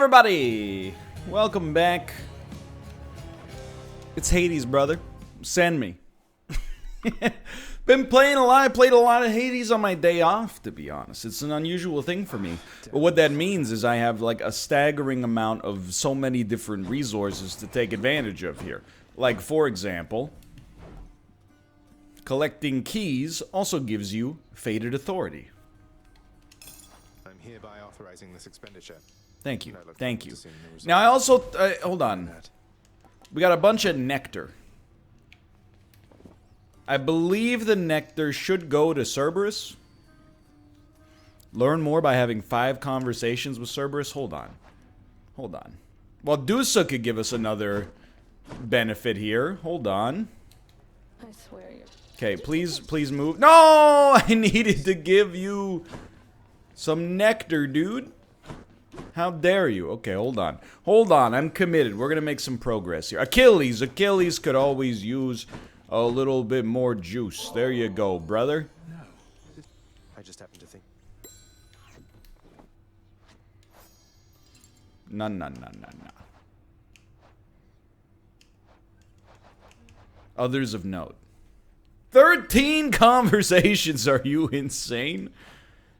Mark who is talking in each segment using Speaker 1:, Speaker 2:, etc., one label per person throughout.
Speaker 1: everybody! Welcome back. It's Hades, brother. Send me. Been playing a lot. I played a lot of Hades on my day off, to be honest. It's an unusual thing for me. But what that means is I have like a staggering amount of so many different resources to take advantage of here. Like, for example, collecting keys also gives you fated authority.
Speaker 2: I'm hereby authorizing this expenditure.
Speaker 1: Thank you. Thank you. Now, I also... hold on. We got a bunch of nectar. I believe the nectar should go to Cerberus. Learn more by having 5 conversations with Cerberus. Hold on. Hold on. Well, Dusa could give us another benefit here. Hold on.
Speaker 3: I swear you're...
Speaker 1: Okay, please move. No! I needed to give you some nectar, dude. How dare you? Okay, hold on. Hold on, I'm committed. We're gonna make some progress here. Achilles could always use a little bit more juice. There you go, brother.
Speaker 2: No. I just happen to think.
Speaker 1: No. Others of note. 13 conversations. Are you insane?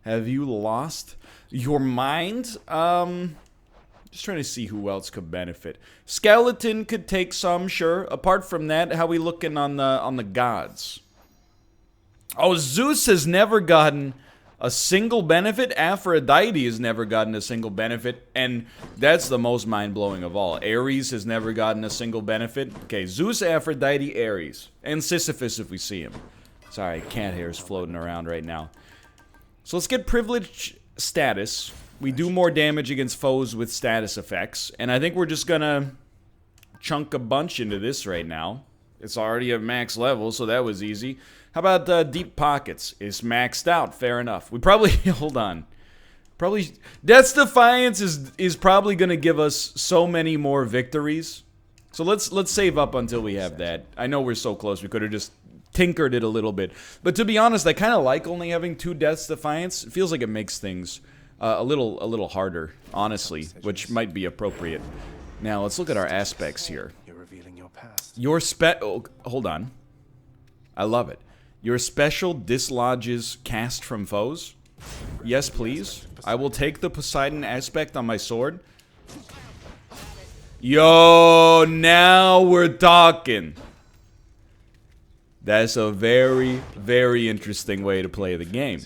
Speaker 1: Have you lost your mind? Just trying to see who else could benefit. Skeleton could take some, sure. Apart from that, how we looking on the gods? Oh, Zeus has never gotten a single benefit. Aphrodite has never gotten a single benefit, and that's the most mind-blowing of all. Ares has never gotten a single benefit. Okay, Zeus, Aphrodite, Ares, and Sisyphus if we see him. Sorry, cat hair's floating around right now. So let's get privilege status. We do more damage against foes with status effects, and I think we're just gonna chunk a bunch into this right now. It's already at max level, so that was easy. How about Deep Pockets? It's maxed out, fair enough. We probably, hold on. Probably, Death's Defiance is probably gonna give us so many more victories. So let's save up until we have that. I know we're so close, we could have just tinkered it a little bit. But to be honest, I kind of like only having 2 Death's Defiance. It feels like it makes things a little harder, honestly, which might be appropriate. Now, let's look at our aspects here.
Speaker 2: You're revealing your past.
Speaker 1: Oh, hold on. I love it. Your special dislodges cast from foes. Yes, please. I will take the Poseidon aspect on my sword. Yo, now we're talking. That's a very, very interesting way to play the game.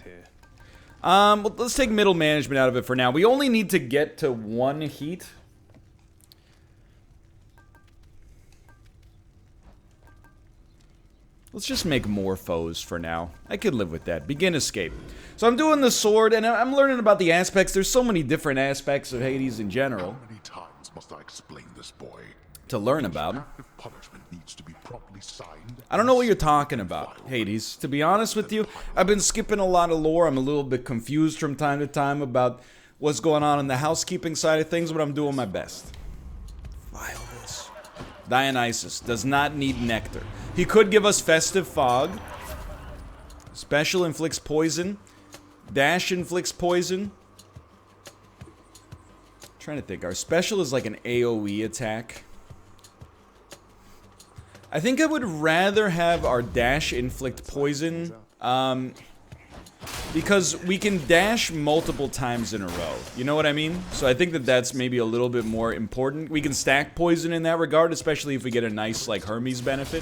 Speaker 1: Well, let's take middle management out of it for now. We only need to get to 1 heat. Let's just make more foes for now. I could live with that. Begin escape. So I'm doing the sword, and I'm learning about the aspects. There's so many different aspects of Hades in general.
Speaker 4: How many times must I explain this, boy?
Speaker 1: To learn about.
Speaker 4: Active punishment needs to be properly signed.
Speaker 1: I don't know what you're talking about, Hades. To be honest with you, I've been skipping a lot of lore. I'm a little bit confused from time to time about what's going on in the housekeeping side of things, but I'm doing my best. Violence. Dionysus does not need nectar. He could give us Festive Fog. Special inflicts poison. Dash inflicts poison. I'm trying to think. Our special is like an AoE attack. I think I would rather have our dash inflict poison, because we can dash multiple times in a row. You know what I mean? So I think that that's maybe a little bit more important. We can stack poison in that regard, especially if we get a nice, like, Hermes benefit.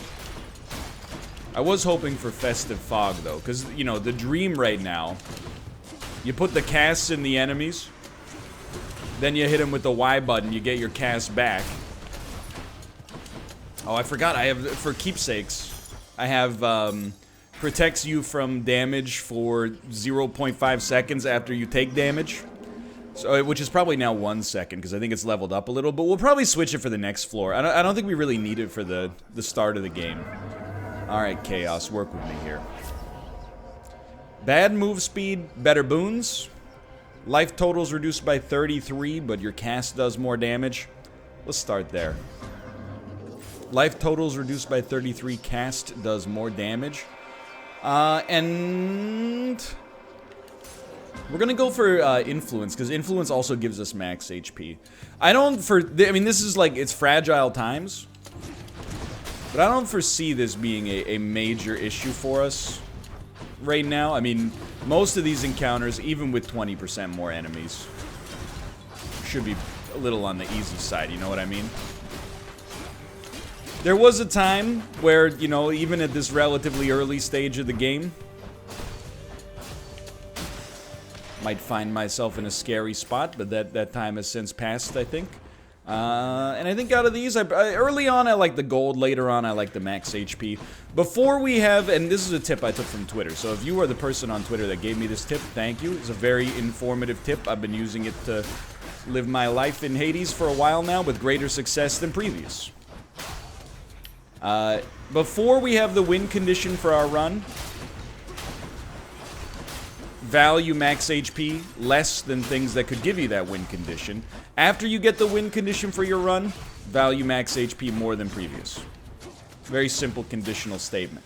Speaker 1: I was hoping for Festive Fog, though, because, you know, the dream right now, you put the casts in the enemies, then you hit them with the Y button, you get your cast back. Oh, I forgot, I have, for keepsakes, I have, protects you from damage for 0.5 seconds after you take damage. So, which is probably now 1 second, because I think it's leveled up a little, but we'll probably switch it for the next floor. I don't think we really need it for the start of the game. Alright, Chaos, work with me here. Bad move speed, better boons. Life total's reduced by 33, but your cast does more damage. Let's start there. Life total's reduced by 33, cast does more damage. And We're gonna go for influence, because influence also gives us max HP. I mean, this is like, it's fragile times, but I don't foresee this being a major issue for us right now. I mean, most of these encounters, even with 20% more enemies, should be a little on the easy side, you know what I mean? There was a time where, you know, even at this relatively early stage of the game, might find myself in a scary spot, but that time has since passed, I think. And I think out of these, early on I like the gold, later on I like the max HP. Before we have, and this is a tip I took from Twitter, so if you are the person on Twitter that gave me this tip, thank you. It's a very informative tip. I've been using it to live my life in Hades for a while now with greater success than previous. Before we have the win condition for our run, value max HP less than things that could give you that win condition. After you get the win condition for your run, value max HP more than previous. Very simple conditional statement.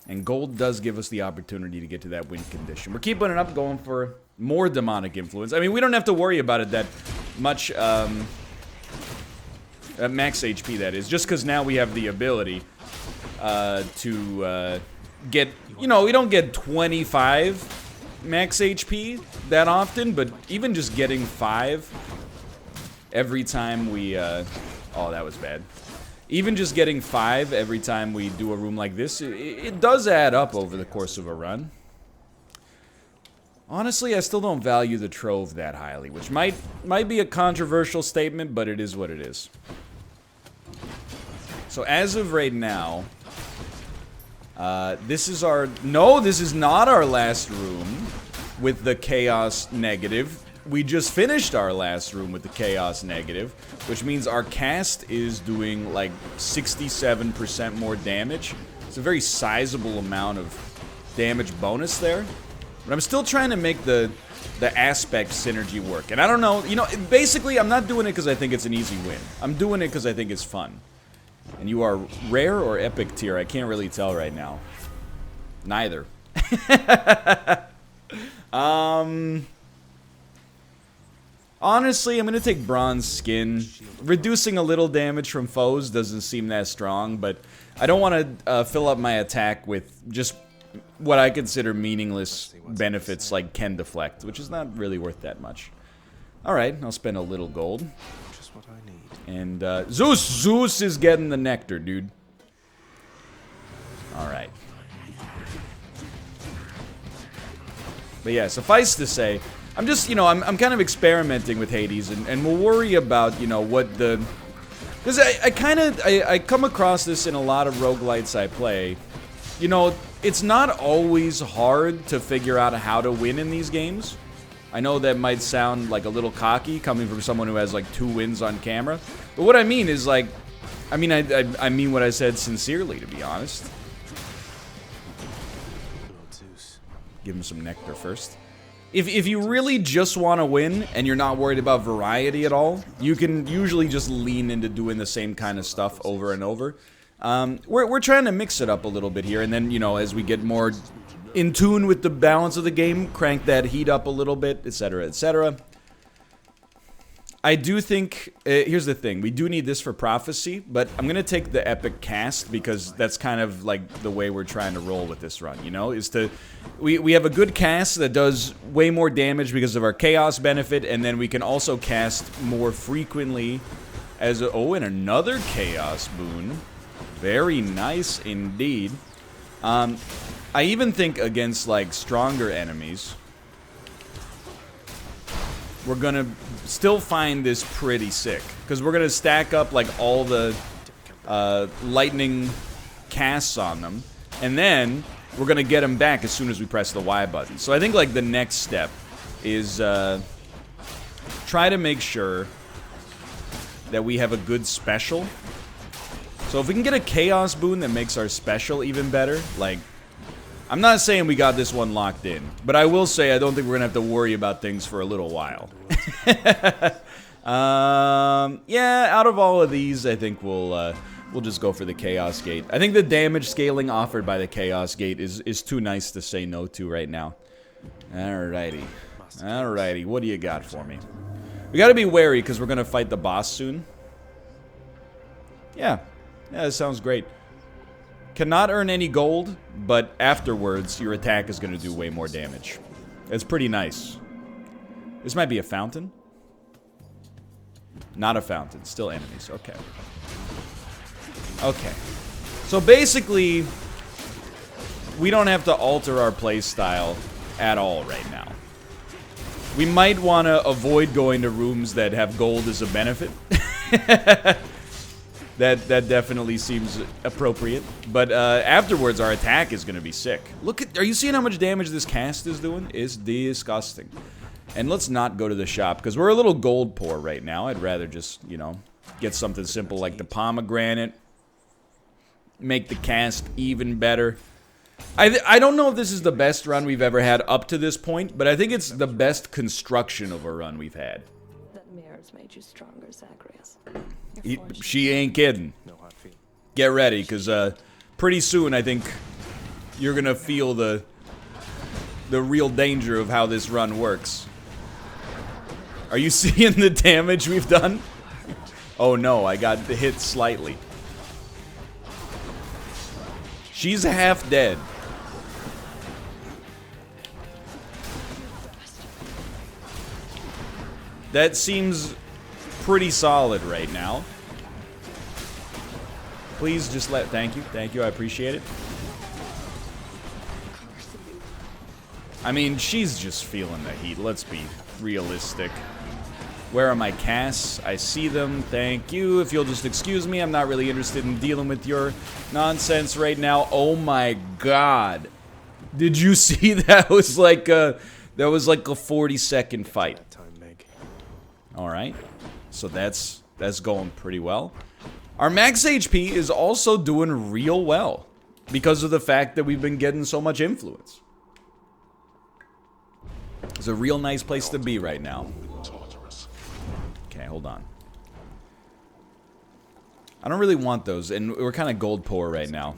Speaker 1: And gold does give us the opportunity to get to that win condition. We're keeping it up, going for more demonic influence. I mean, we don't have to worry about it that much, max HP, that is, just because now we have the ability to get, you know, we don't get 25 max HP that often, but even just getting 5 every time we, oh, that was bad. Even just getting 5 every time we do a room like this, it does add up over the course of a run. Honestly, I still don't value the Trove that highly, which might be a controversial statement, but it is what it is. So as of right now, this is our... No, this is not our last room with the Chaos negative. We just finished our last room with the Chaos negative, which means our cast is doing like 67% more damage. It's a very sizable amount of damage bonus there. But I'm still trying to make the aspect synergy work. And I don't know, you know, basically I'm not doing it because I think it's an easy win. I'm doing it because I think it's fun. And you are rare or epic tier? I can't really tell right now. Neither. Honestly, I'm gonna take bronze skin. Reducing a little damage from foes doesn't seem that strong, but I don't want to fill up my attack with just what I consider meaningless benefits like Ken Deflect, which is not really worth that much. Alright, I'll spend a little gold.
Speaker 2: Just what I need.
Speaker 1: And, Zeus is getting the nectar, dude. Alright. But yeah, suffice to say, I'm just, you know, I'm kind of experimenting with Hades, and we'll worry about, you know, what the... Because I come across this in a lot of roguelites I play. You know, it's not always hard to figure out how to win in these games. I know that might sound like a little cocky coming from someone who has like 2 wins on camera. But what I mean is like, I mean what I said sincerely, to be honest. Give him some nectar first. If you really just want to win and you're not worried about variety at all, you can usually just lean into doing the same kind of stuff over and over. We're trying to mix it up a little bit here, and then, you know, as we get more in tune with the balance of the game, crank that heat up a little bit, etc., etc. I do think, here's the thing, we do need this for Prophecy, but I'm gonna take the Epic Cast because that's kind of like the way we're trying to roll with this run, you know, is to, we have a good cast that does way more damage because of our Chaos benefit, and then we can also cast more frequently as a, oh, and another Chaos boon. Very nice indeed. I even think against, like, stronger enemies, we're gonna still find this pretty sick. Because we're gonna stack up, like, all the lightning casts on them. And then we're gonna get them back as soon as we press the Y button. So I think, like, the next step is try to make sure that we have a good special. So if we can get a Chaos boon that makes our special even better, like... I'm not saying we got this one locked in, but I will say I don't think we're gonna have to worry about things for a little while. Yeah, out of all of these, I think we'll just go for the Chaos Gate. I think the damage scaling offered by the Chaos Gate is too nice to say no to right now. Alrighty. Alrighty, what do you got for me? We gotta be wary, because we're gonna fight the boss soon. Yeah. Yeah, that sounds great. Cannot earn any gold, but afterwards, your attack is gonna do way more damage. It's pretty nice. This might be a fountain. Not a fountain, still enemies, okay. Okay. So basically, we don't have to alter our playstyle at all right now. We might want to avoid going to rooms that have gold as a benefit. That definitely seems appropriate. But afterwards, our attack is going to be sick. Look at, are you seeing how much damage this cast is doing? It's disgusting. And let's not go to the shop, because we're a little gold poor right now. I'd rather just, you know, get something simple like the pomegranate. Make the cast even better. I don't know if this is the best run we've ever had up to this point, but I think it's the best construction of a run we've had.
Speaker 3: That mirror's made you stronger, Zacharias.
Speaker 1: She ain't kidding.
Speaker 2: No hard feet.
Speaker 1: Get ready, because pretty soon I think you're gonna feel the real danger of how this run works. Are you seeing the damage we've done? Oh no, I got hit slightly. She's half dead. That seems pretty solid right now. Please just let... Thank you, I appreciate it. I mean, she's just feeling the heat, let's be realistic. Where are my casts? I see them, thank you. If you'll just excuse me, I'm not really interested in dealing with your nonsense right now. Oh my god. Did you see that? Was like a 40-second fight. Alright. So that's going pretty well. Our max HP is also doing real well, because of the fact that we've been getting so much influence. It's a real nice place to be right now. Okay, hold on. I don't really want those, and we're kind of gold poor right now.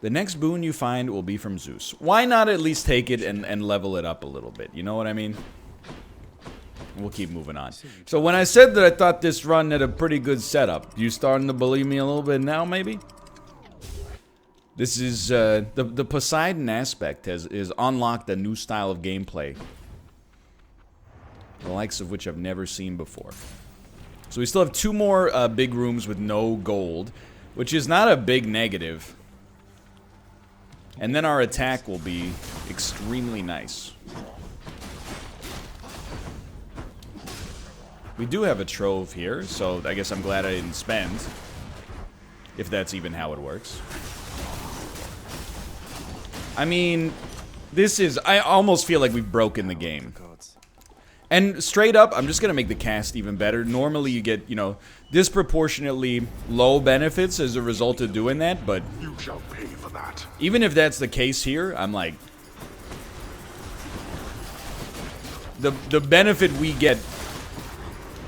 Speaker 1: The next boon you find will be from Zeus. Why not at least take it and level it up a little bit? You know what I mean? We'll keep moving on. So when I said that I thought this run had a pretty good setup, you starting to believe me a little bit now, maybe? This is, the Poseidon aspect is unlocked a new style of gameplay, the likes of which I've never seen before. So we still have 2 more big rooms with no gold, which is not a big negative. And then our attack will be extremely nice. We do have a trove here, so I guess I'm glad I didn't spend. If that's even how it works. I mean, this is... I almost feel like we've broken the game. And straight up, I'm just gonna make the cast even better. Normally you get, you know, disproportionately low benefits as a result of doing that, but...
Speaker 4: You shall pay for that.
Speaker 1: Even if that's the case here, I'm like... The benefit we get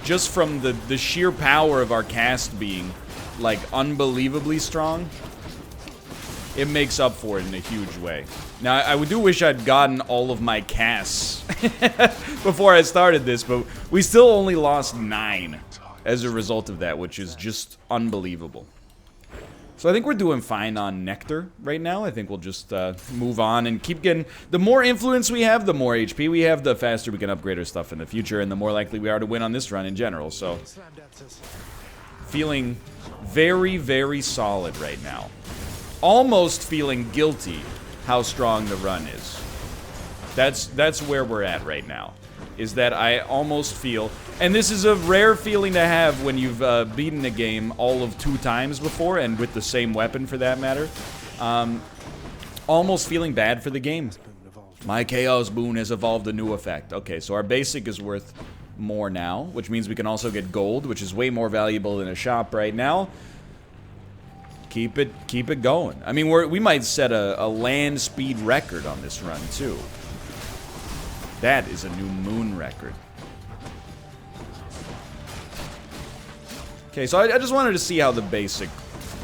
Speaker 1: just from the sheer power of our cast being, like, unbelievably strong, it makes up for it in a huge way. Now, I do wish I'd gotten all of my casts before I started this, but we still only lost 9 as a result of that, which is just unbelievable. So I think we're doing fine on Nectar right now. I think we'll just move on and keep getting... The more influence we have, the more HP we have, the faster we can upgrade our stuff in the future, and the more likely we are to win on this run in general, so... Feeling very, very solid right now. Almost feeling guilty how strong the run is. That's where we're at right now. Is that I almost feel... And this is a rare feeling to have when you've beaten a game all of 2 times before, and with the same weapon for that matter. Almost feeling bad for the game. My Chaos Boon has evolved a new effect. Okay, so our basic is worth more now, which means we can also get gold, which is way more valuable than a shop right now. Keep it going. I mean, we might set a land speed record on this run, too. That is a new moon record. Okay, so I just wanted to see how the basic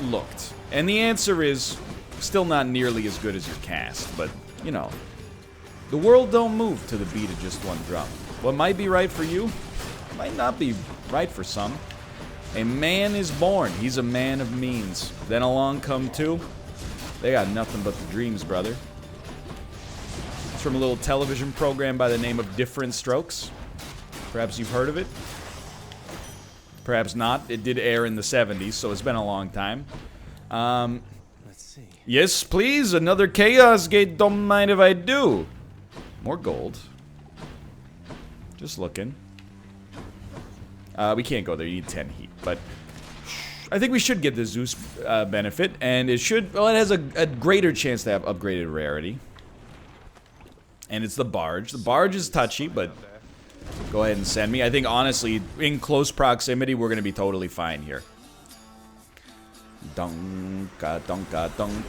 Speaker 1: looked. And the answer is still not nearly as good as your cast, but, you know, The world don't move to the beat of just one drum. What might be right for you might not be right for some. A man is born. He's a man of means. Then along come two. They got nothing but the dreams, brother. It's from a little television program by the name of Different Strokes. Perhaps you've heard of it. Perhaps not. It did air in the 70s, so it's been a long time.
Speaker 2: Let's see.
Speaker 1: Yes, please. Another Chaos Gate. Don't mind if I do. More gold. Just looking. We can't go there. You need 10 heat. But I think we should get the Zeus benefit. And it should... Well, it has a greater chance to have upgraded rarity. And it's the Barge. The Barge is touchy, but... Go ahead and send me. I think, honestly, in close proximity, we're going to be totally fine here. Dunka, dunka, dunk.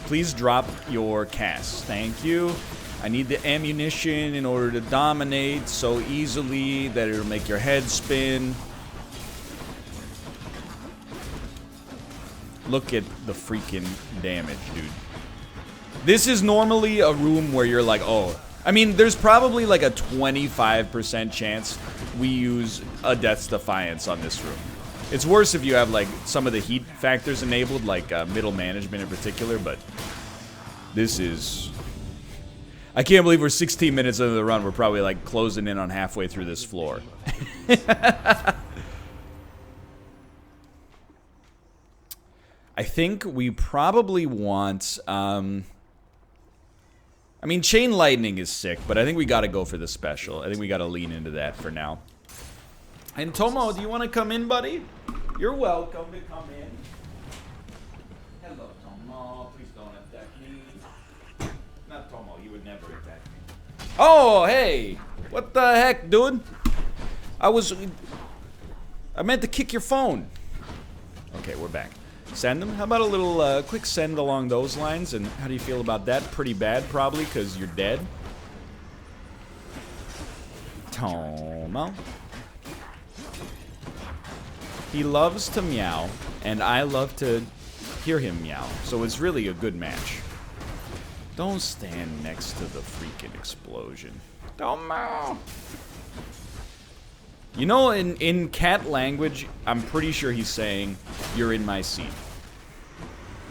Speaker 1: Please drop your cast. Thank you. I need the ammunition in order to dominate so easily that it'll make your head spin. Look at the freaking damage, dude. This is normally a room where you're like, oh. I mean, there's probably like a 25% chance we use a Death's Defiance on this room. It's worse if you have like some of the heat factors enabled, like middle management in particular, but this is... I can't believe we're 16 minutes into the run. We're probably like closing in on halfway through this floor. I think we probably want... I mean, Chain Lightning is sick, but I think we gotta go for the special. I think we gotta lean into that for now. And Tomo, do you want to come in, buddy? You're welcome to come in. Hello, Tomo. Please don't attack me. Not Tomo, you would never attack me. Oh, hey! What the heck, dude? I meant to kick your phone. Okay, we're back. Send them? How about a little quick send along those lines? And how do you feel about that? Pretty bad, probably, because you're dead. Tomo. He loves to meow, and I love to hear him meow. So it's really a good match. Don't stand next to the freaking explosion. Don't meow. You know, in cat language, I'm pretty sure he's saying, "You're in my seat."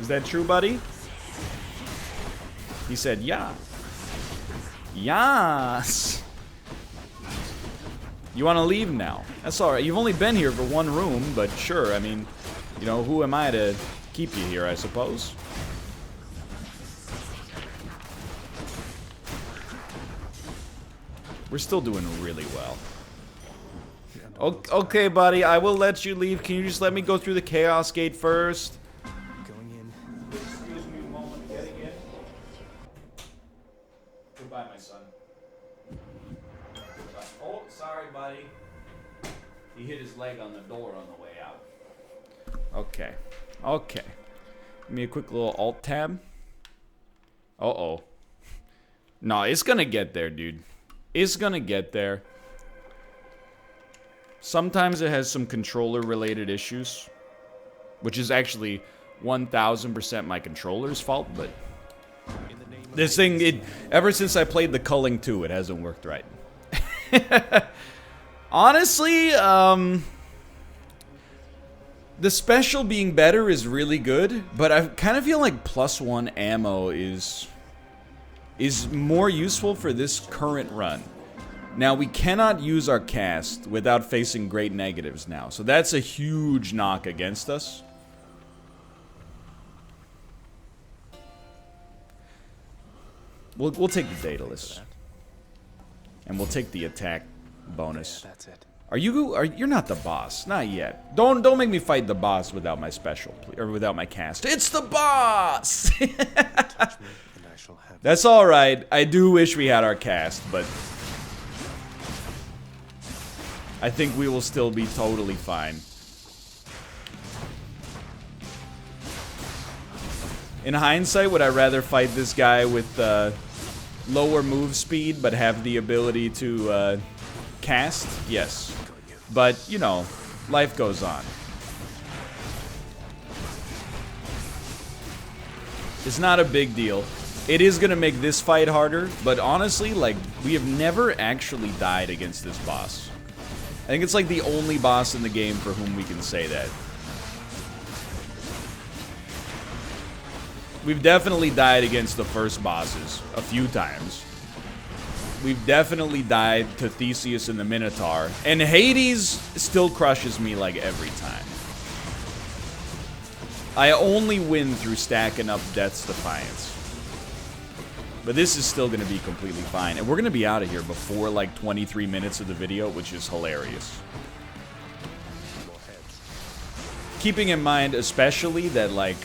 Speaker 1: Is that true, buddy? He said, "Yeah." Yes. You want to leave now? That's alright. You've only been here for one room, but sure, I mean, you know, who am I to keep you here, I suppose? We're still doing really well. Okay, buddy, I will let you leave. Can you just let me go through the Chaos Gate first?
Speaker 2: Going in.
Speaker 1: Excuse me a moment, getting in. Goodbye, my son. Goodbye. Oh, sorry, buddy. He hit his leg on the door on the way out. Okay. Okay. Give me a quick little Alt-Tab. Uh-oh. No, it's gonna get there, dude. It's gonna get there. Sometimes it has some controller-related issues, which is actually 1000% my controller's fault, but this thing, ever since I played the Culling 2, it hasn't worked right. Honestly, the special being better is really good, but I kind of feel like +1 ammo is more useful for this current run. Now, we cannot use our cast without facing great negatives now, so that's a huge knock against us. We'll take the Daedalus. And we'll take the attack bonus.
Speaker 2: Yeah, that's it.
Speaker 1: You're not the boss, not yet. Don't make me fight the boss without my special, or without my cast. It's the boss.
Speaker 2: Touch me, and I shall have.
Speaker 1: That's all right. I do wish we had our cast, but I think we will still be totally fine. In hindsight, would I rather fight this guy with lower move speed but have the ability to cast? Yes. But, you know, life goes on. It's not a big deal. It is gonna make this fight harder, but honestly, like, we have never actually died against this boss. I think it's like the only boss in the game for whom we can say that. We've definitely died against the first bosses a few times. We've definitely died to Theseus and the Minotaur, and Hades still crushes me like every time. I only win through stacking up Death's Defiance. But this is still going to be completely fine. And we're going to be out of here before like 23 minutes of the video, which is hilarious. Keeping in mind especially that like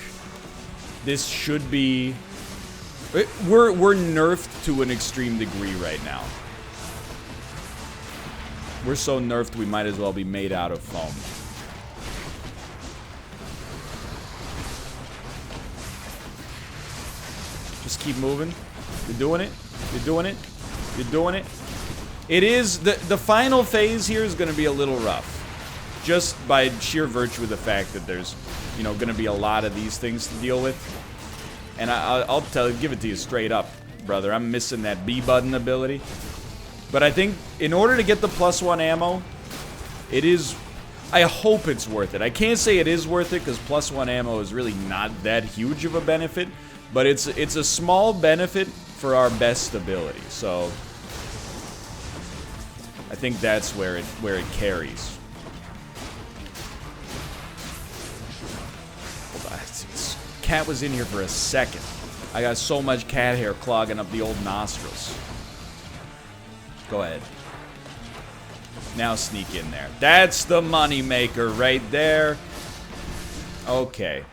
Speaker 1: this should be... We're nerfed to an extreme degree right now. We're so nerfed we might as well be made out of foam. Just keep moving. You're doing it. You're doing it. You're doing it. It is... The final phase here is going to be a little rough. Just by sheer virtue of the fact that there's, you know, going to be a lot of these things to deal with. And I'll give it to you straight up, brother. I'm missing that B button ability. But I think in order to get the +1 ammo, it is... I hope it's worth it. I can't say it is worth it because +1 ammo is really not that huge of a benefit. But it's a small benefit for our best ability. So I think that's where it carries. Hold on. This cat was in here for a second. I got so much cat hair clogging up the old nostrils. Go ahead. Now sneak in there. That's the money maker right there. Okay.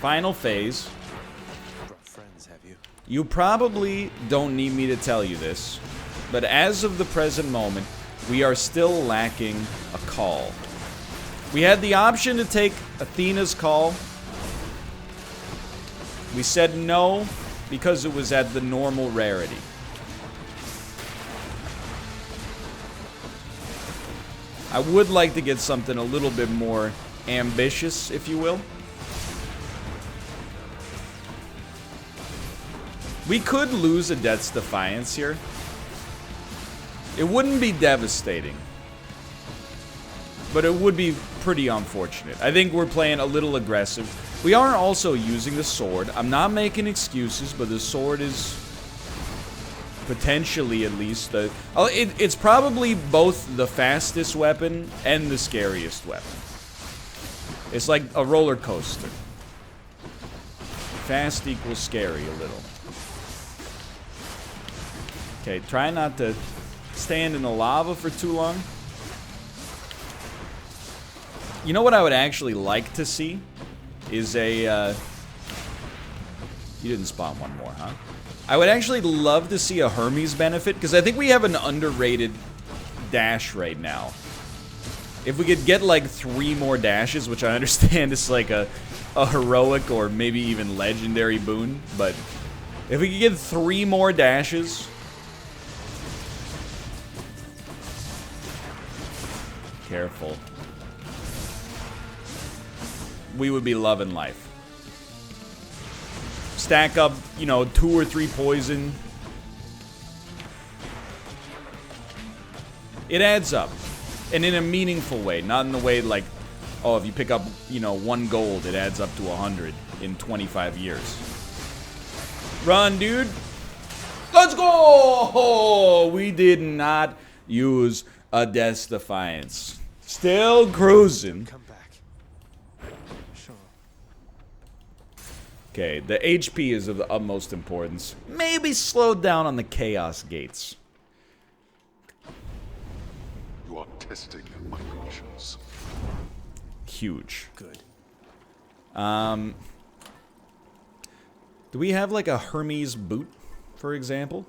Speaker 1: Final phase. You probably don't need me to tell you this, but as of the present moment, we are still lacking a call. We had the option to take Athena's call. We said no because it was at the normal rarity. I would like to get something a little bit more ambitious, if you will. We could lose a Death's Defiance here. It wouldn't be devastating. But it would be pretty unfortunate. I think we're playing a little aggressive. We are also using the sword. I'm not making excuses, but the sword is potentially at least the... it's probably both the fastest weapon and the scariest weapon. It's like a roller coaster. Fast equals scary a little. Okay, try not to stand in the lava for too long. You know what I would actually like to see? Is a, You didn't spawn one more, huh? I would actually love to see a Hermes benefit, because I think we have an underrated dash right now. If we could get, like, 3 more dashes, which I understand is, like, a heroic or maybe even legendary boon, but if we could get 3 more dashes... Careful. We would be loving life. Stack up, you know, 2 or 3 poison. It adds up. And in a meaningful way. Not in the way like, oh, if you pick up, you know, 1 gold, it adds up to 100 in 25 years. Run, dude. Let's go! We did not use a Death's Defiance. Still cruising.
Speaker 2: Come back. Sure.
Speaker 1: Okay, the HP is of the utmost importance. Maybe slow down on the chaos gates.
Speaker 4: You are testing my patience.
Speaker 1: Huge.
Speaker 2: Good.
Speaker 1: Do we have like a Hermes boot, for example?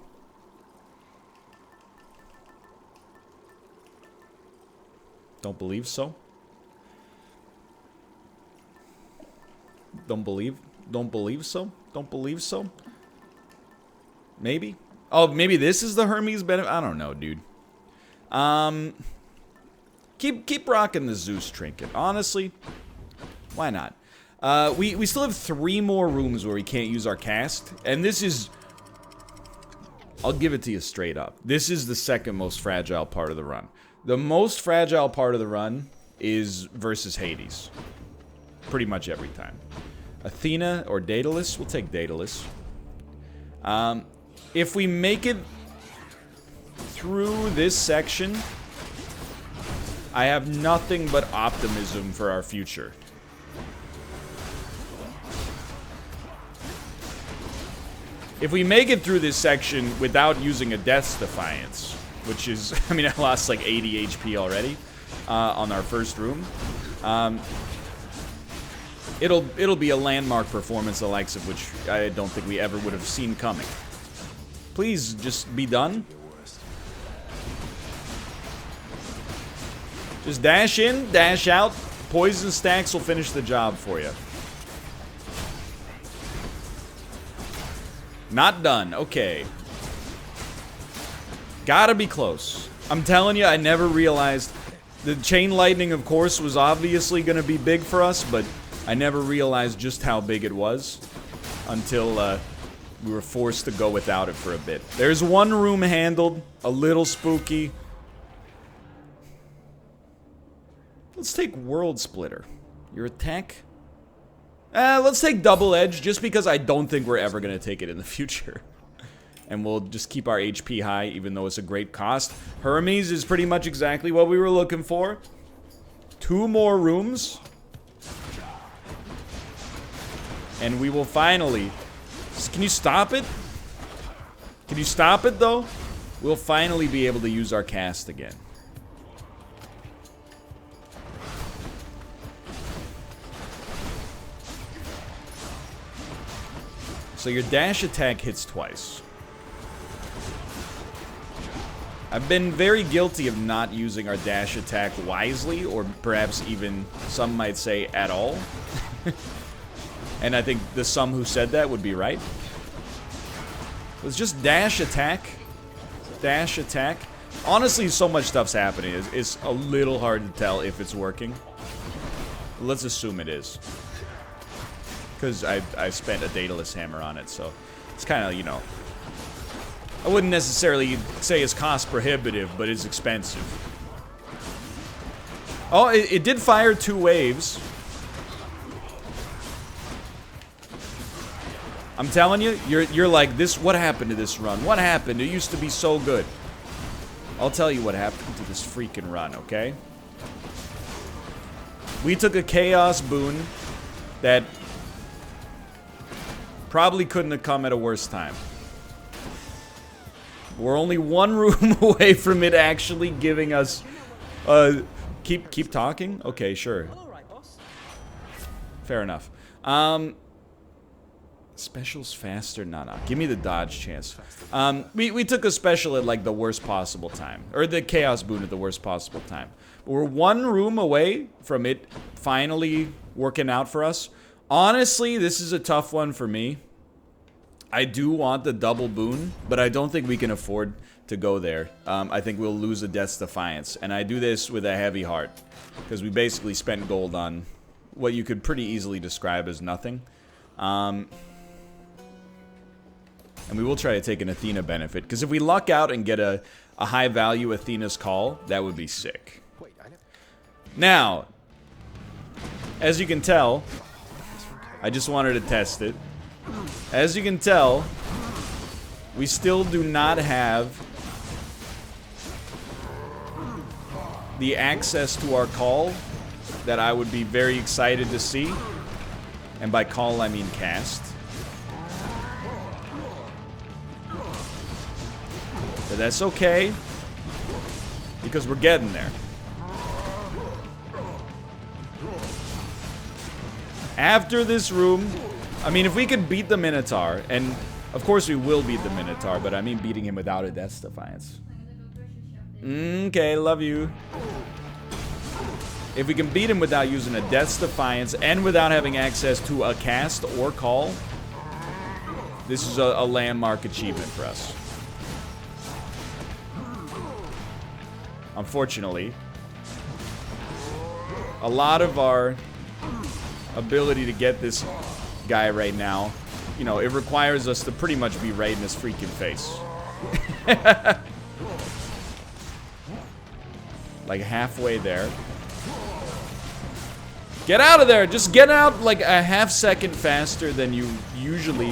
Speaker 1: Don't believe so. Don't believe so. Don't believe so. Maybe. Oh, maybe this is the Hermes benefit. I don't know, dude. Keep rocking the Zeus trinket. Honestly, why not? We still have 3 more rooms where we can't use our cast, and this is... I'll give it to you straight up. This is the second most fragile part of the run. The most fragile part of the run is versus Hades. Pretty much every time. Athena or Daedalus? We'll take Daedalus. If we make it through this section, I have nothing but optimism for our future. If we make it through this section without using a Death's Defiance, which is, I mean, I lost like 80 HP already on our first room. It'll be a landmark performance, the likes of which I don't think we ever would have seen coming. Please just be done. Just dash in, dash out. Poison stacks will finish the job for you. Not done. Okay. Gotta be close. I'm telling you, I never realized... The chain lightning, of course, was obviously gonna be big for us, but I never realized just how big it was until we were forced to go without it for a bit. There's one room handled, a little spooky. Let's take World Splitter. Your attack? Let's take Double Edge, just because I don't think we're ever gonna take it in the future. And we'll just keep our HP high, even though it's a great cost. Hermes is pretty much exactly what we were looking for. 2 more rooms. And we will finally... Can you stop it? Can you stop it, though? We'll finally be able to use our cast again. So your dash attack hits twice. I've been very guilty of not using our dash attack wisely, or perhaps even, some might say, at all. And I think the some who said that would be right. It's just dash attack. Dash attack. Honestly, so much stuff's happening. It's a little hard to tell if it's working. Let's assume it is. Because I spent a Daedalus hammer on it, so it's kind of, you know... I wouldn't necessarily say it's cost prohibitive, but it's expensive. Oh, it did fire 2 waves. I'm telling you, you're like, this. What happened to this run? What happened? It used to be so good. I'll tell you what happened to this freaking run, okay? We took a chaos boon that probably couldn't have come at a worse time. We're only 1 room away from it actually giving us... Keep talking? Okay, sure. Fair enough. Specials faster? No. Give me the dodge chance. We took a special at, like, the worst possible time. Or the chaos boon at the worst possible time. But we're 1 room away from it finally working out for us. Honestly, this is a tough one for me. I do want the double boon, but I don't think we can afford to go there. I think we'll lose a Death's Defiance. And I do this with a heavy heart. Because we basically spent gold on what you could pretty easily describe as nothing. And we will try to take an Athena benefit. Because if we luck out and get a high value Athena's Call, that would be sick. Now, as you can tell, I just wanted to test it. As you can tell, we still do not have the access to our call that I would be very excited to see. And by call, I mean cast. But that's okay, because we're getting there. After this room... I mean, if we could beat the Minotaur, and of course we will beat the Minotaur, but I mean beating him without a Death's Defiance. Okay, love you. If we can beat him without using a Death's Defiance and without having access to a cast or call, this is a landmark achievement for us. Unfortunately, a lot of our ability to get this guy right now, you know, it requires us to pretty much be right in his freaking face. Like halfway there. Get out of there! Just get out like a half second faster than you usually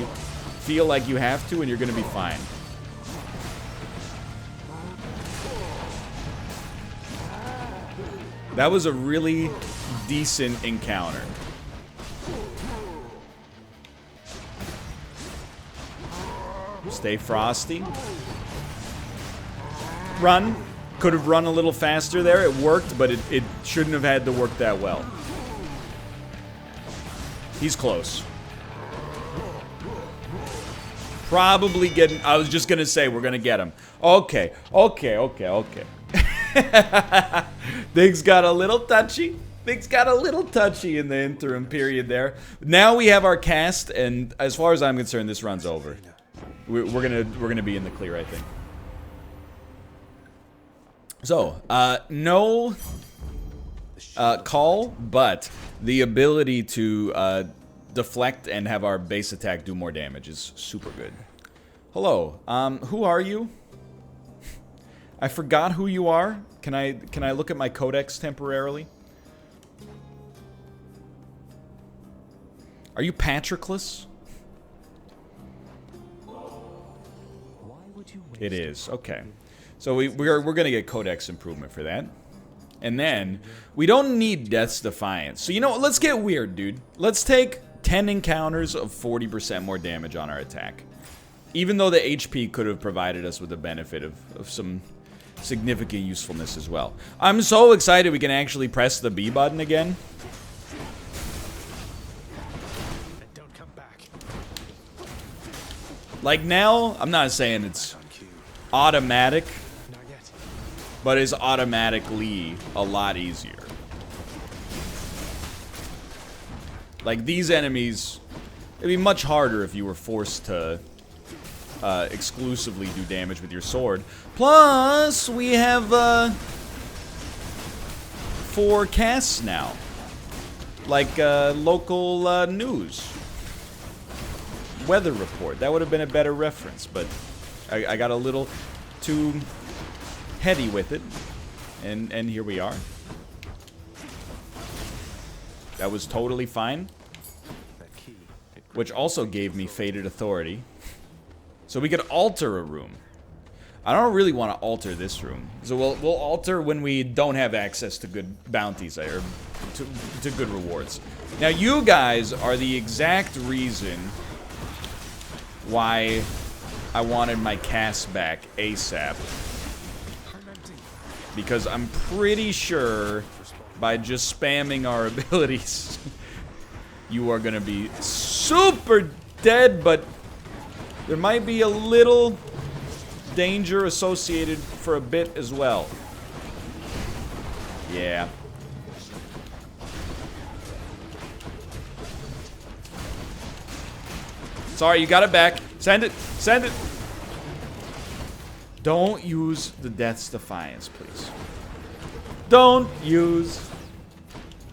Speaker 1: feel like you have to, and you're gonna be fine. That was a really decent encounter. Stay frosty. Run. Could have run a little faster there. It worked, but it shouldn't have had to work that well. He's close. Probably getting... I was just going to say, we're going to get him. Okay. Things got a little touchy. Things got a little touchy in the interim period there. Now we have our cast, and as far as I'm concerned, this run's over. We're gonna be in the clear, I think. So, no call, but the ability to deflect and have our base attack do more damage is super good. Hello, who are you? I forgot who you are. Can I look at my codex temporarily? Are you Patroclus? It is, okay. So we're gonna get codex improvement for that. And then, we don't need Death's Defiance. So you know what, let's get weird, dude. Let's take 10 encounters of 40% more damage on our attack. Even though the HP could have provided us with the benefit of some significant usefulness as well. I'm so excited we can actually press the B button again.
Speaker 2: Don't come back.
Speaker 1: Like now, I'm not saying it's automatic,
Speaker 2: Not yet.
Speaker 1: but it's automatically a lot easier. Like these enemies, it'd be much harder if you were forced to exclusively do damage with your sword. Plus, we have 4 casts now. Like local news. Weather report. That would have been a better reference, but I got a little too heady with it. And here we are. That was totally fine.
Speaker 2: That key.
Speaker 1: Which also gave me Fated Authority. So we could alter a room. I don't really want to alter this room. So we'll alter when we don't have access to good bounties or to good rewards. Now you guys are the exact reason why I wanted my cast back ASAP. Because I'm pretty sure by just spamming our abilities, you are gonna be super dead, but there might be a little danger associated for a bit as well. Yeah. Sorry, you got it back. Send it. Send it. Don't use the Death's Defiance, please. Don't use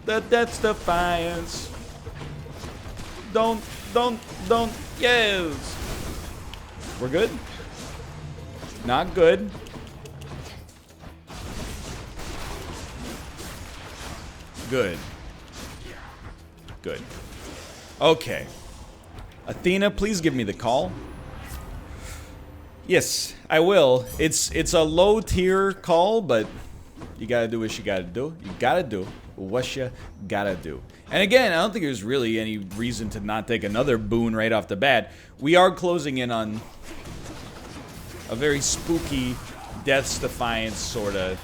Speaker 1: the Death's Defiance. Don't. Yes. We're good? Not good. Good. Good. Okay. Athena, please give me the call. Yes, I will. It's a low tier call, but you gotta do what you gotta do. You gotta do what you gotta do. And again, I don't think there's really any reason to not take another boon right off the bat. We are closing in on a very spooky Death's Defiance sort of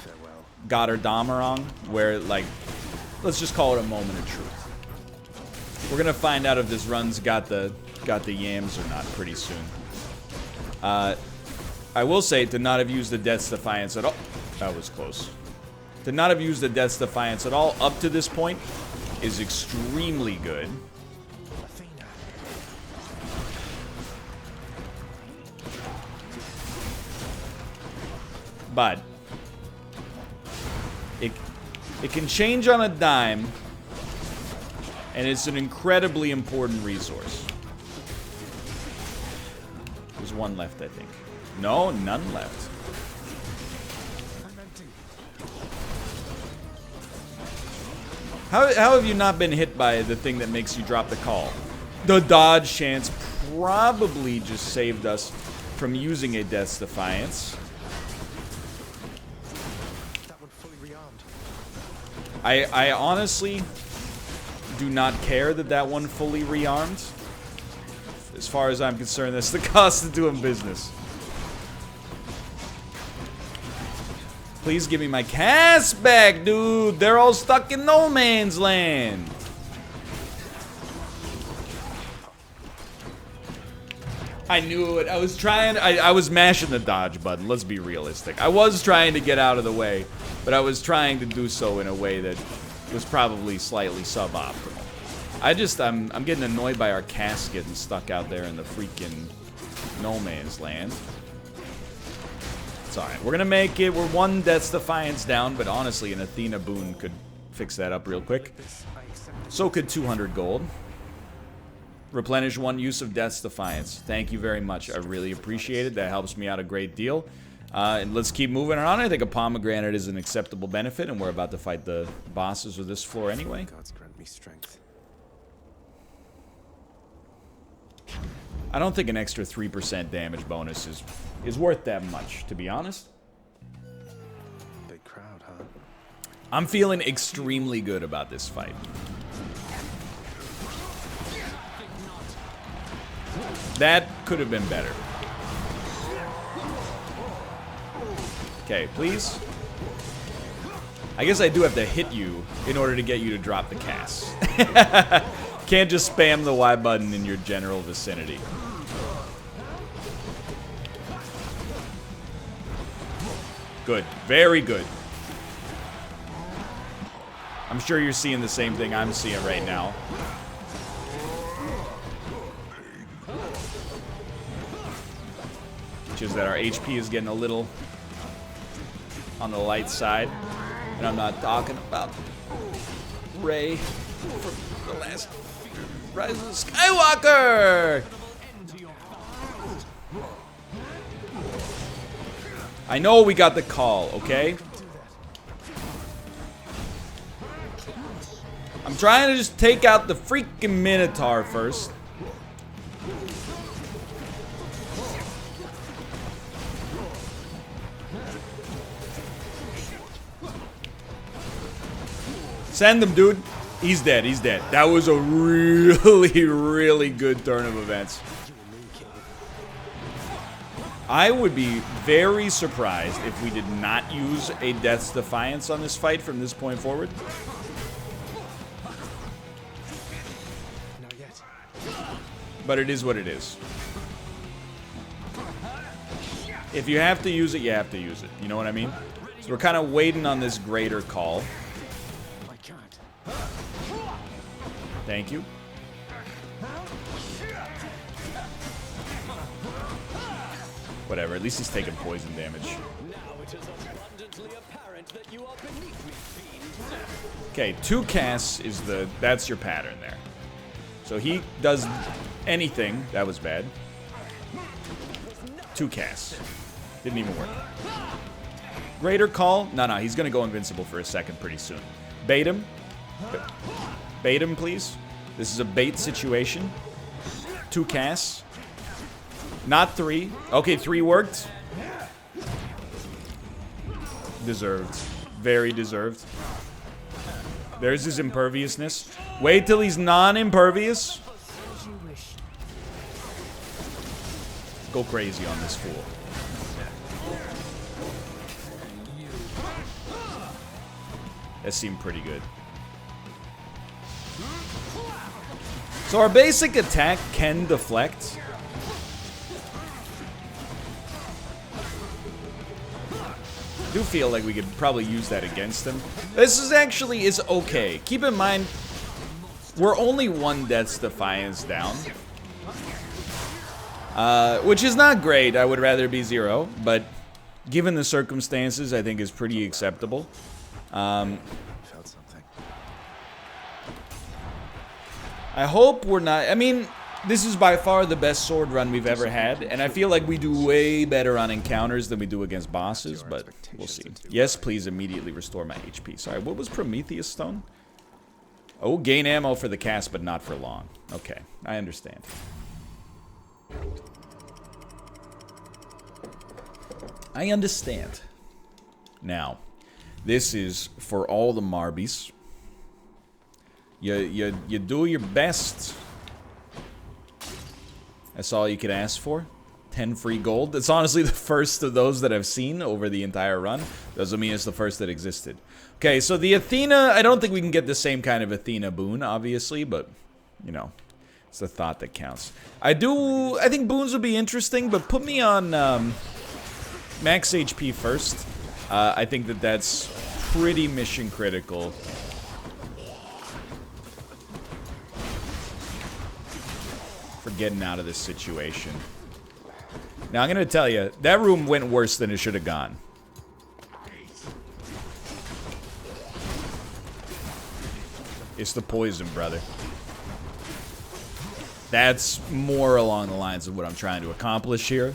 Speaker 1: Goddardamaron, where, like, let's just call it a moment of truth. We're gonna find out if this run's got the yams or not pretty soon. I will say, to not have used the Death's Defiance at all, that was close. To not have used the Death's Defiance at all up to this point is extremely good. But it can change on a dime, And it's an incredibly important resource. There's one left, I think. No, none left. How have you not been hit by the thing that makes you drop the call? The dodge chance probably just saved us from using a Death's Defiance.
Speaker 2: That one fully rearmed.
Speaker 1: I honestly do not care that that one fully rearmed. As far as I'm concerned, that's the cost of doing business. Please give me my cast back, dude. They're all stuck in no man's land. I knew it. I was trying. I was mashing the dodge button. Let's be realistic. I was trying to get out of the way, but I was trying to do so in a way that was probably slightly suboptimal. I'm getting annoyed by our cast getting stuck out there in the freaking no man's land. It's alright. We're gonna make it. We're one Death's Defiance down, but honestly, an Athena boon could fix that up real quick. So could 200 gold. Replenish one use of Death's Defiance. Thank you very much. I really appreciate it. That helps me out a great deal. And let's keep moving on. I think a pomegranate is an acceptable benefit, and we're about to fight the bosses of this floor anyway.
Speaker 2: Gods grant me strength.
Speaker 1: I don't think an extra 3% damage bonus is worth that much, to be honest.
Speaker 2: Big crowd, huh?
Speaker 1: I'm feeling extremely good about this fight. That could have been better. Okay, please. I guess I do have to hit you in order to get you to drop the cast. Can't just spam the Y button in your general vicinity. Good. Very good. I'm sure you're seeing the same thing I'm seeing right now. Which is that our HP is getting a little on the light side. And I'm not talking about Rey from the last Rise of Skywalker! I know we got the call, okay? I'm trying to just take out the freaking Minotaur first. Send him, dude. He's dead, he's dead. That was a really, really good turn of events. I would be very surprised if we did not use a Death's Defiance on this fight from this point forward.
Speaker 2: Not yet.
Speaker 1: But it is what it is. If you have to use it, you have to use it. You know what I mean? So we're kind of waiting on this greater call.
Speaker 2: I can't.
Speaker 1: Thank you. Whatever, at least he's taking poison damage.
Speaker 5: Now it is abundantly apparent that you are beneath me, fiend.
Speaker 1: Okay, 2 casts is that's your pattern there. So he does anything. That was bad. 2 casts. Didn't even work. Greater call? No, he's gonna go invincible for a second pretty soon. Bait him. Bait him, please. This is a bait situation. 2 casts. Not 3. Okay, 3 worked. Deserved. Very deserved. There's his imperviousness. Wait till he's non-impervious. Go crazy on this fool. That seemed pretty good. So our basic attack can deflect. I do feel like we could probably use that against him. This is okay. Keep in mind, we're only 1 Death's Defiance down. Which is not great. I would rather be 0, but given the circumstances, I think is pretty acceptable.
Speaker 2: Felt something.
Speaker 1: I hope we're not... I mean, this is by far the best sword run we've ever had, and I feel like we do way better on encounters than we do against bosses, but we'll see. Yes, please immediately restore my HP. Sorry, what was Prometheus Stone? Oh, gain ammo for the cast, but not for long. Okay, I understand. I understand. Now, this is for all the Marbies. You do your best. That's all you could ask for. 10 free gold. That's honestly the first of those that I've seen over the entire run. Doesn't mean it's the first that existed. Okay, so the Athena, I don't think we can get the same kind of Athena boon, obviously, but, you know, it's the thought that counts. I think boons would be interesting, but put me on max HP first. I think that's pretty mission critical. For getting out of this situation. Now, I'm going to tell you, that room went worse than it should have gone. It's the poison, brother. That's more along the lines of what I'm trying to accomplish here.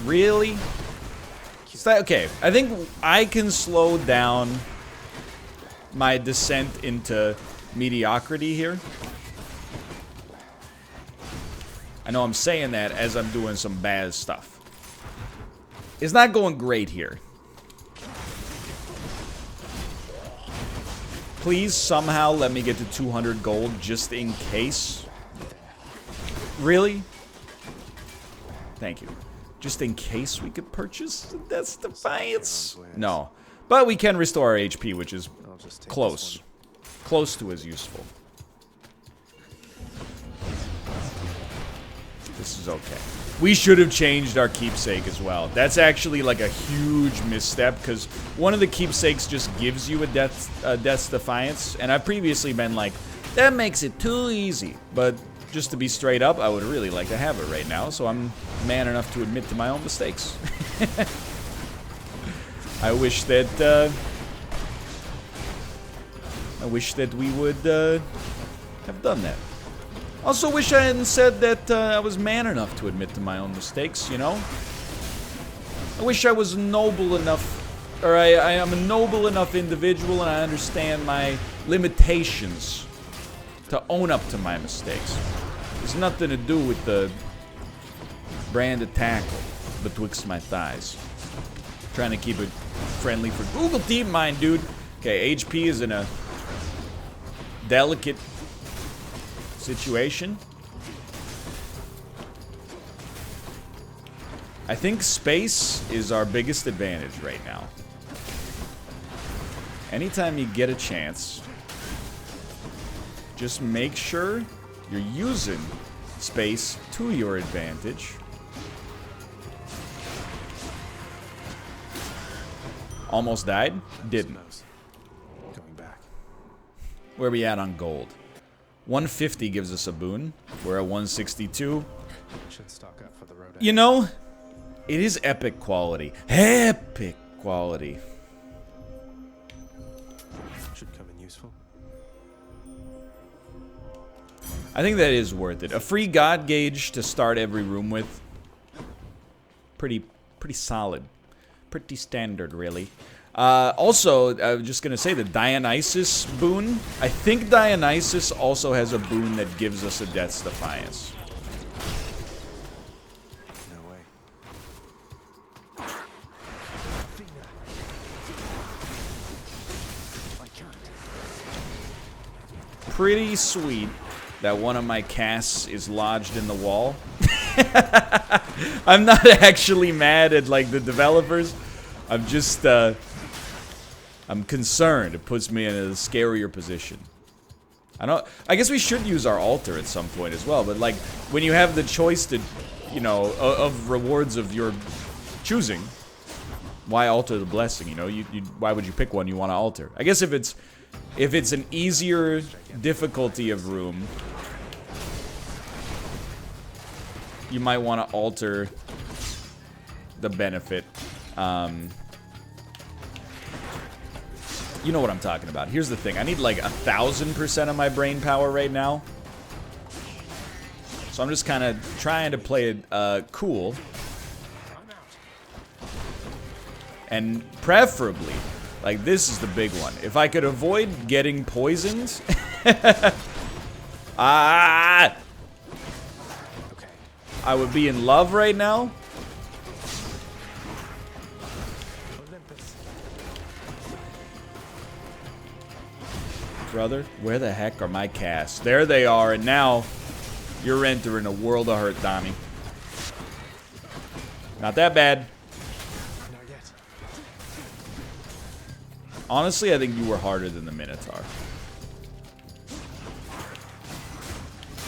Speaker 1: Really? Okay, I think I can slow down my descent into mediocrity here. I know I'm saying that as I'm doing some bad stuff. It's not going great here. Please somehow let me get to 200 gold just in case. Really? Thank you. Just in case we could purchase Death's Defiance? No. But we can restore our HP, which is close. Close to as useful. This is okay. We should have changed our keepsake as well. That's actually like a huge misstep, because one of the keepsakes just gives you a Death's Defiance, and I've previously been like, that makes it too easy. But just to be straight up, I would really like to have it right now, so I'm man enough to admit to my own mistakes. I wish that we would have done that. Also wish I hadn't said that I was man enough to admit to my own mistakes, you know? I wish I was noble enough, or I am a noble enough individual and I understand my limitations to own up to my mistakes. It's nothing to do with the brand of tackle betwixt my thighs. Trying to keep it friendly for Google DeepMind, dude. Okay, HP is in a delicate situation. I think space is our biggest advantage right now. Anytime you get a chance, just make sure you're using space to your advantage. Almost died? Didn't.
Speaker 2: Going back.
Speaker 1: Where are we at on gold? 150 gives us a boon. We're at 162.
Speaker 2: Should stock up for the road.
Speaker 1: You know, it is epic quality. Epic quality.
Speaker 2: Should come in useful.
Speaker 1: I think that is worth it. A free god gauge to start every room with. Pretty solid. Pretty standard, really. Also, I was just gonna say the Dionysus boon. I think Dionysus also has a boon that gives us a Death's Defiance.
Speaker 2: No way. I can't.
Speaker 1: Pretty sweet that one of my casts is lodged in the wall. I'm not actually mad at like the developers. I'm just I'm concerned. It puts me in a scarier position. I guess we should use our altar at some point as well, but like when you have the choice to, you know, of rewards of your choosing, why alter the blessing, you know? Why would you pick one you want to alter? I guess if it's an easier difficulty of room, you might want to alter the benefit. You know what I'm talking about. Here's the thing. I need like 1,000% of my brain power right now. So I'm just kind of trying to play it cool. And preferably, like this is the big one. If I could avoid getting poisoned. I would be in love right now. Brother, where the heck are my casts? There they are, and now you're entering a world of hurt, Tommy. Not that bad.
Speaker 2: Not yet.
Speaker 1: Honestly, I think you were harder than the Minotaur.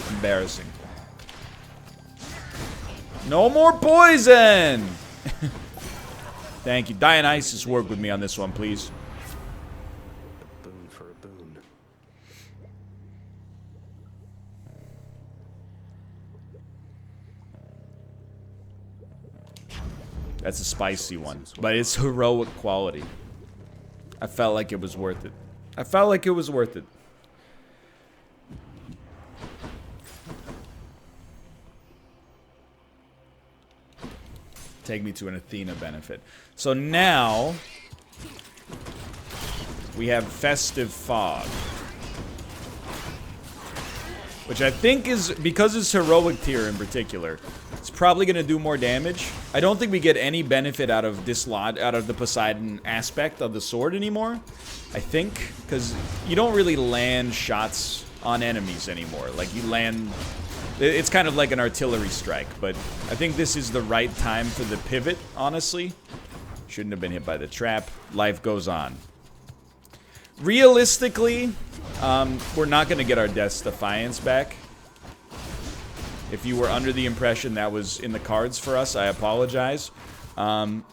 Speaker 1: Embarrassing. No more poison! Thank you. Dionysus, work with me on this one, please.
Speaker 2: A boon for a boon.
Speaker 1: That's a spicy one, but it's heroic quality. I felt like it was worth it. I felt like it was worth it. Take me to an Athena benefit. So now we have Festive Fog, which I think is, because it's heroic tier in particular, it's probably going to do more damage. I don't think we get any benefit out of this lot, out of the Poseidon aspect of the sword anymore. I think, because you don't really land shots on enemies anymore. Like, you land... It's kind of like an artillery strike, but I think this is the right time for the pivot, honestly. Shouldn't have been hit by the trap. Life goes on. Realistically, we're not going to get our Death's Defiance back. If you were under the impression that was in the cards for us, I apologize. The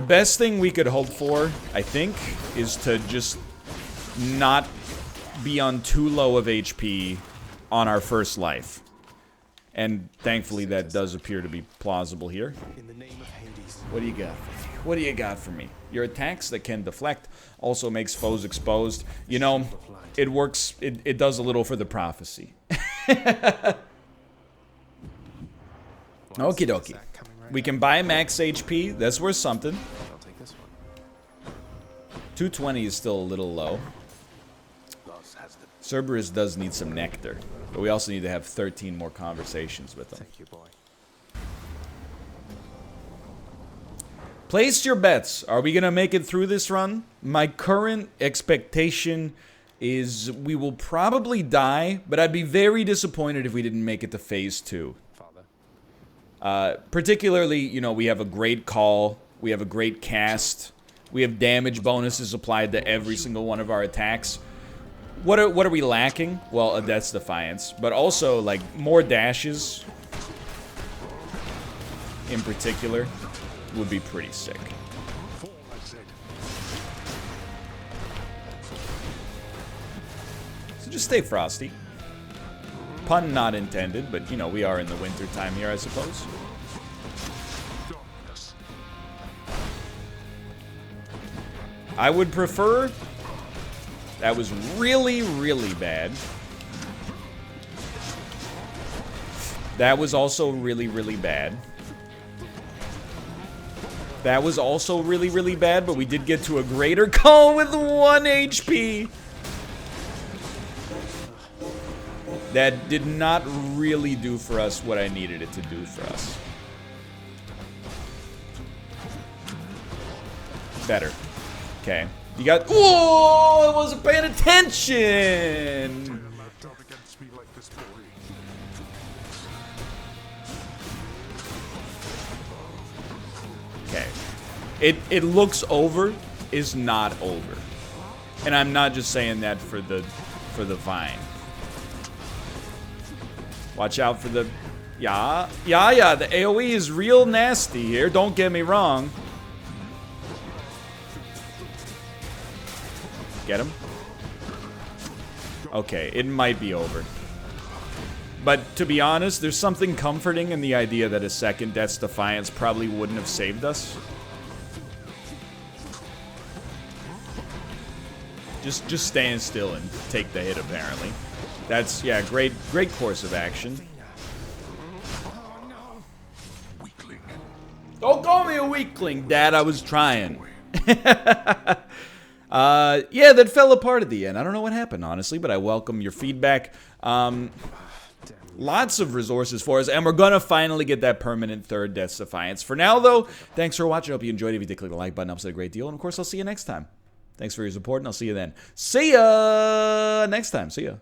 Speaker 1: best thing we could hope for, I think, is to just not be on too low of HP on our first life. And thankfully that does appear to be plausible here.
Speaker 2: In the name of Hades.
Speaker 1: What do you got for me? What do you got for me? Your attacks that can deflect also makes foes exposed. You know, it works, it does a little for the prophecy. Okie dokie. We can buy max HP, that's worth something.
Speaker 2: I'll take this one.
Speaker 1: 220 is still a little low. Cerberus does need some nectar, but we also need to have 13 more conversations with them.
Speaker 2: Thank you, boy.
Speaker 1: Place your bets. Are we going to make it through this run? My current expectation is we will probably die, but I'd be very disappointed if we didn't make it to phase 2.
Speaker 2: Father.
Speaker 1: Particularly, you know, we have a great call, we have a great cast, we have damage bonuses applied to every single one of our attacks. What are we lacking? Well, a Death's Defiance, but also, like, more dashes in particular would be pretty sick. So just stay frosty. Pun not intended, but, you know, we are in the winter time here, I suppose. I would prefer... That was really, really bad. That was also really, really bad. That was also really, really bad, but we did get to a greater call with 1 HP. That did not really do for us what I needed it to do for us. Better. Okay. You got... Whoa! I wasn't paying attention! Okay. It looks over, is not over. And I'm not just saying that for the vine. Watch out for the... Yeah, the AoE is real nasty here, don't get me wrong. Get him? Okay, it might be over. But to be honest, there's something comforting in the idea that a second Death's Defiance probably wouldn't have saved us. Just stand still and take the hit, apparently. That's, yeah, great course of action.
Speaker 4: Weakling.
Speaker 1: Don't call me a weakling, Dad. I was trying. Yeah, that fell apart at the end. I don't know what happened, honestly, but I welcome your feedback. Lots of resources for us, and we're gonna finally get that permanent third Death's Defiance. For now, though, thanks for watching. I hope you enjoyed it. If you did, click the like button. Helps a great deal. And, of course, I'll see you next time. Thanks for your support, and I'll see you then. See ya next time. See ya.